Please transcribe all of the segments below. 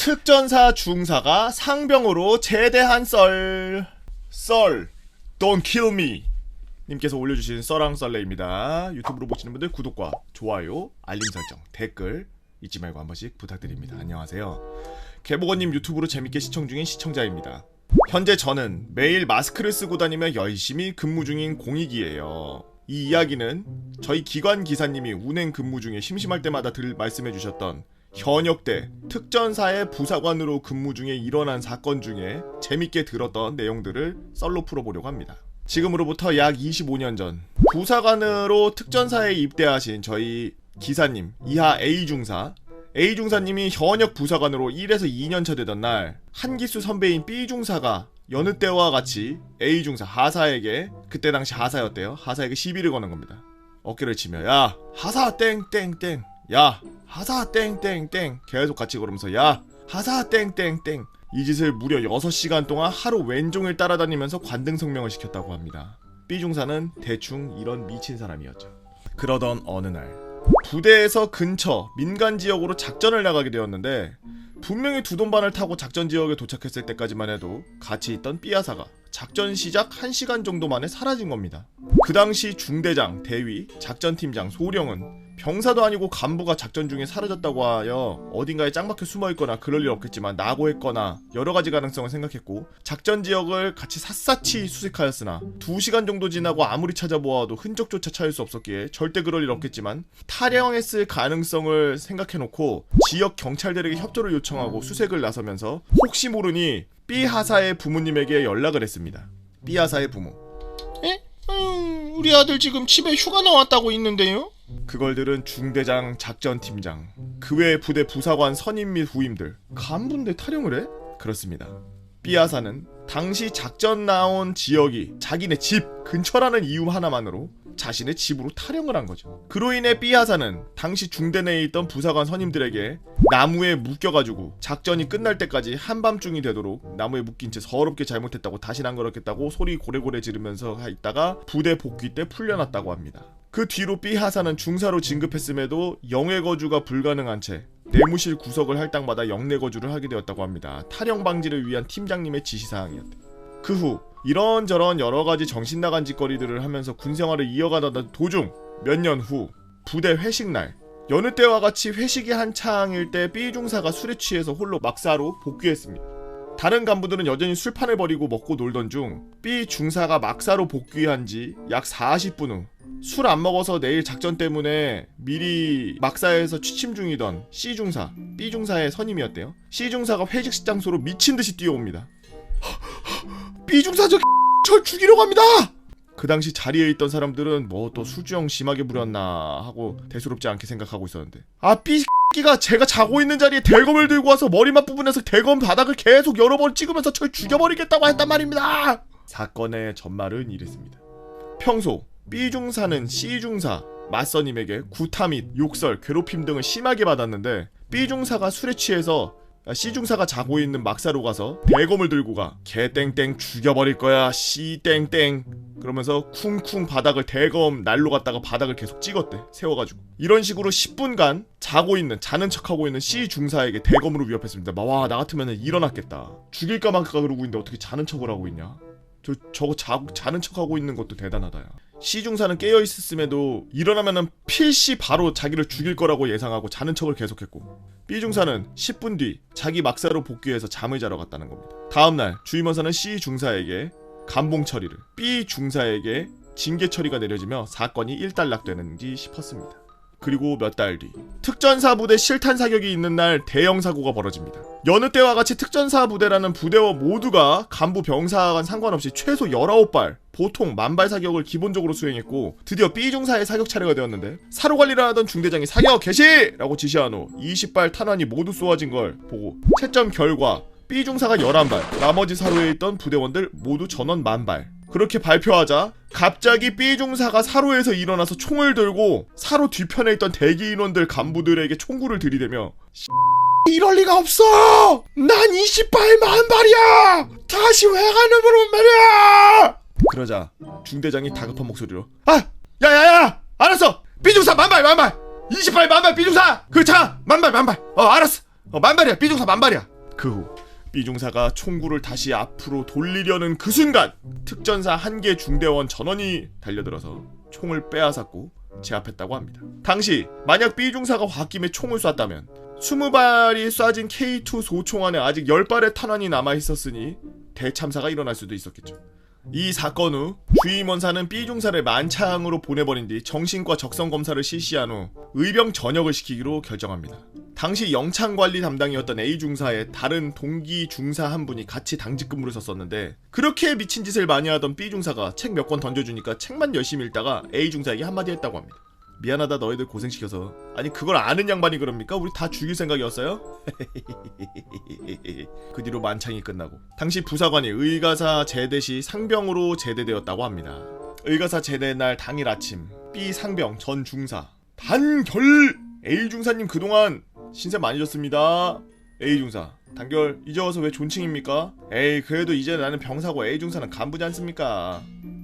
특전사 중사가 상병으로 제대한 썰 Don't kill me 님께서 올려주신 썰랑썰레입니다. 유튜브로 보시는 분들 구독과 좋아요, 알림 설정, 댓글 잊지 말고 한 번씩 부탁드립니다. 안녕하세요. 개보건님 유튜브로 재밌게 시청 중인 시청자입니다. 현재 저는 매일 마스크를 쓰고 다니며 열심히 근무 중인 공익이에요. 이 이야기는 저희 기관 기사님이 운행 근무 중에 심심할 때마다 말씀해 주셨던 현역 때 특전사의 부사관으로 근무 중에 일어난 사건 중에 재밌게 들었던 내용들을 썰로 풀어보려고 합니다. 지금으로부터 약 25년 전 부사관으로 특전사에 입대하신 저희 기사님 이하 A중사님이 현역 부사관으로 1에서 2년차 되던 날 한기수 선배인 B중사가 여느 때와 같이 A중사 하사에게, 그때 당시 하사였대요, 하사에게 시비를 거는 겁니다. 어깨를 치며 야 하사 땡땡땡, 야 하사 땡땡땡 계속 같이 걸으면서 야 하사 땡땡땡, 이 짓을 무려 6시간 동안 하루 왼종일 따라다니면서 관등성명을 시켰다고 합니다. B중사는 대충 이런 미친 사람이었죠. 그러던 어느 날 부대에서 근처 민간 지역으로 작전을 나가게 되었는데, 분명히 두돈반을 타고 작전 지역에 도착했을 때까지만 해도 같이 있던 B하사가 작전 시작 1시간 정도 만에 사라진 겁니다. 그 당시 중대장, 대위, 작전팀장, 소령은 병사도 아니고 간부가 작전 중에 사라졌다고 하여 어딘가에 짱박혀 숨어있거나 그럴 일 없겠지만 나고했거나 여러가지 가능성을 생각했고, 작전 지역을 같이 샅샅이 수색하였으나 2시간 정도 지나고 아무리 찾아보아도 흔적조차 찾을 수 없었기에 절대 그럴 일 없겠지만 탈영했을 가능성을 생각해놓고 지역 경찰들에게 협조를 요청하고 수색을 나서면서 혹시 모르니 B하사의 부모님에게 연락을 했습니다. B하사의 부모. 우리 아들 지금 집에 휴가 나왔다고 있는데요? 그걸 들은 중대장, 작전팀장, 그 외 부대 부사관 선임 및 후임들, 간부인데 탈영을 해? 그렇습니다. B하사는 당시 작전 나온 지역이 자기네 집 근처라는 이유 하나만으로 자신의 집으로 탈영을 한 거죠. 그로 인해 B하사는 당시 중대 내에 있던 부사관 선임들에게 나무에 묶여가지고 작전이 끝날 때까지 한밤중이 되도록 나무에 묶인 채 서럽게 잘못했다고 다신 안 그렇겠다고 소리 고래고래 지르면서 있다가 부대 복귀 때 풀려났다고 합니다. 그 뒤로 B하사는 중사로 진급했음에도 영해거주가 불가능한 채 내무실 구석을 할 땅마다 영내거주를 하게 되었다고 합니다. 탈영 방지를 위한 팀장님의 지시사항이었대. 그 후 이런저런 여러가지 정신나간 짓거리들을 하면서 군생활을 이어가던 도중 몇 년 후 부대 회식날, 여느 때와 같이 회식이 한창일 때 B중사가 술에 취해서 홀로 막사로 복귀했습니다. 다른 간부들은 여전히 술판을 벌이고 먹고 놀던 중 B중사가 막사로 복귀한 지 약 40분 후 술 안 먹어서 내일 작전 때문에 미리 막사에서 취침 중이던 C중사, B중사의 선임이었대요. C중사가 회식 장소로 미친듯이 뛰어옵니다. B중사 저 죽이려고 합니다! 그 당시 자리에 있던 사람들은 뭐 또 술주정 심하게 부렸나 하고 대수롭지 않게 생각하고 있었는데, B끼가 제가 자고 있는 자리에 대검을 들고 와서 머리맡 부분에서 대검 바닥을 계속 여러 번 찍으면서 절 죽여버리겠다고 했단 말입니다. 사건의 전말은 이랬습니다. 평소 B중사는 C중사, 맞선임에게 구타 및 욕설, 괴롭힘 등을 심하게 받았는데, B중사가 술에 취해서 C중사가 자고 있는 막사로 가서 대검을 들고 가 개 땡땡 죽여버릴 거야 C 땡땡 그러면서 쿵쿵 바닥을 대검 날로 갔다가 바닥을 계속 찍었대, 세워가지고. 이런 식으로 10분간 자는 척하고 있는 C중사에게 대검으로 위협했습니다. 와, 나 같으면 일어났겠다. 죽일까 말까 그러고 있는데 어떻게 자는 척을 하고 있냐. 저거 자는 척하고 있는 것도 대단하다. 야. C중사는 깨어있었음에도 일어나면은 필시 바로 자기를 죽일 거라고 예상하고 자는 척을 계속했고, B중사는 10분 뒤 자기 막사로 복귀해서 잠을 자러 갔다는 겁니다. 다음날 주임원사는 C중사에게 감봉 처리를, B중사에게 징계 처리가 내려지며 사건이 일단락되는지 싶었습니다. 그리고 몇 달 뒤 특전사 부대 실탄 사격이 있는 날 대형 사고가 벌어집니다. 여느 때와 같이 특전사 부대라는 부대원 모두가 간부 병사간 상관없이 최소 19발, 보통 10,000발 사격을 기본적으로 수행했고, 드디어 B중사의 사격 차례가 되었는데, 사로 관리를 하던 중대장이 사격 개시! 라고 지시한 후 20발 탄환이 모두 쏘아진 걸 보고 채점 결과 B중사가 11발, 나머지 사로에 있던 부대원들 모두 전원 10,000발. 그렇게 발표하자 갑자기 B중사가 사로에서 일어나서 총을 들고 사로 뒤편에 있던 대기 인원들 간부들에게 총구를 들이대며 이럴 리가 없어! 난 20발 10,000발이야! 다시 왜 가는 거란 말이야! 그러자 중대장이 다급한 목소리로 야야야! 알았어! B중사 10,000발! 20발 10,000발 B중사! 그렇잖아! 10,000발! 알았어! 10,000발이야! B중사 10,000발이야! 그 후 B 중사가 총구를 다시 앞으로 돌리려는 그 순간 특전사 한 개 중대원 전원이 달려들어서 총을 빼앗았고 제압했다고 합니다. 당시 만약 B 중사가 홧김에 총을 쐈다면 20발이 쏴진 K2 소총 안에 아직 10발의 탄환이 남아있었으니 대참사가 일어날 수도 있었겠죠. 이 사건 후 주임원사는 B 중사를 만창으로 보내버린 뒤 정신과 적성검사를 실시한 후 의병 전역을 시키기로 결정합니다. 당시 영창관리 담당이었던 A 중사의 다른 동기 중사 한 분이 같이 당직 근무를 썼었는데 그렇게 미친 짓을 많이 하던 B 중사가 책 몇 권 던져주니까 책만 열심히 읽다가 A 중사에게 한마디 했다고 합니다. 미안하다 너희들 고생시켜서. 아니 그걸 아는 양반이 그럽니까? 우리 다 죽일 생각이었어요? 그 뒤로 만창이 끝나고 당시 부사관이 의가사 제대 시 상병으로 제대되었다고 합니다. 의가사 제대 날 당일 아침 B 상병 전 중사 단결! A 중사님 그동안 신세 많이 졌습니다. A 중사 단결 이제 와서 왜 존칭입니까? 에이 그래도 이제 나는 병사고 A 중사는 간부지 않습니까?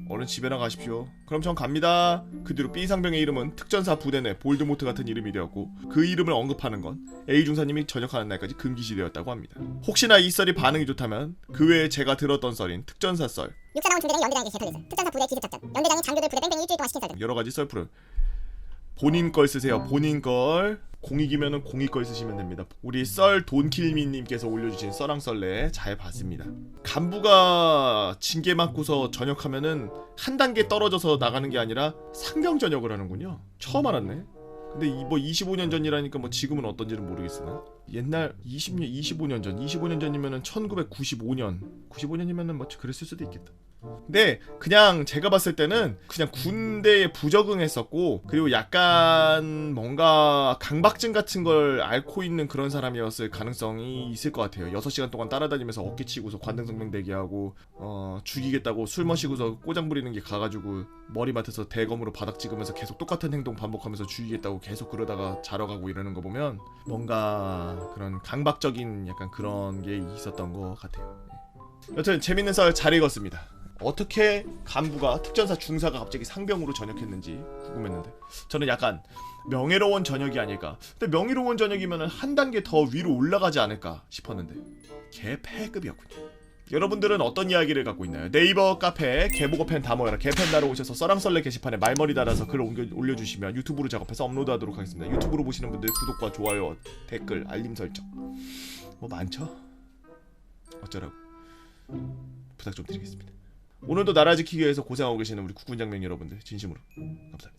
얼른 집에나 가십시오. 그럼 전 갑니다. 그 뒤로 B 상병의 이름은 특전사 부대 내 볼드모트 같은 이름이 되었고 그 이름을 언급하는 건 A 중사님이 전역하는 날까지 금기시되었다고 합니다. 혹시나 이 썰이 반응이 좋다면 그 외에 제가 들었던 썰인 특전사 썰, 육사 나온 중대장이 연대장에게 제설리스, 특전사 부대 기습작전, 연대장이 장교들 부대 뺑뺑이 일주일 동안 시킨 썰 등 여러 가지 썰풀을 본인 걸 쓰세요. 본인 걸. 공익이면은 공익 걸 쓰시면 됩니다. 우리 썰 돈킬미님께서 올려주신 썰랑썰레 잘 봤습니다. 간부가 징계 맞고서 전역하면은 한 단계 떨어져서 나가는 게 아니라 상병 전역을 하는군요. 처음 알았네. 근데 뭐 25년 전이라니까 뭐 지금은 어떤지는 모르겠으나 옛날 20년, 25년 전이면은 1995년 95년이면은 뭐 그랬을 수도 있겠다. 근데 그냥 제가 봤을 때는 그냥 군대에 부적응했었고 그리고 약간 뭔가 강박증 같은 걸 앓고 있는 그런 사람이었을 가능성이 있을 것 같아요. 6시간 동안 따라다니면서 어깨치고서 관등성명 대기하고 죽이겠다고 술 마시고서 꼬장 부리는 게 가가지고 머리맡에서 대검으로 바닥 찍으면서 계속 똑같은 행동 반복하면서 죽이겠다고 계속 그러다가 자러 가고 이러는 거 보면 뭔가 그런 강박적인 약간 그런 게 있었던 것 같아요. 여튼 재밌는 썰 잘 읽었습니다. 어떻게 간부가 특전사 중사가 갑자기 상병으로 전역했는지 궁금했는데 저는 약간 명예로운 전역이 아닐까. 근데 명예로운 전역이면 한 단계 더 위로 올라가지 않을까 싶었는데 개패급이었군요. 여러분들은 어떤 이야기를 갖고 있나요? 네이버 카페 개보고 펜 다 모여라 개펜다로 오셔서 썰랑썰레 게시판에 말머리 달아서 글 올려주시면 유튜브로 작업해서 업로드하도록 하겠습니다. 유튜브로 보시는 분들 구독과 좋아요, 댓글, 알림 설정 뭐 많죠? 어쩌라고 부탁 좀 드리겠습니다. 오늘도 나라 지키기 위해서 고생하고 계시는 우리 국군장병 여러분들 진심으로 감사합니다.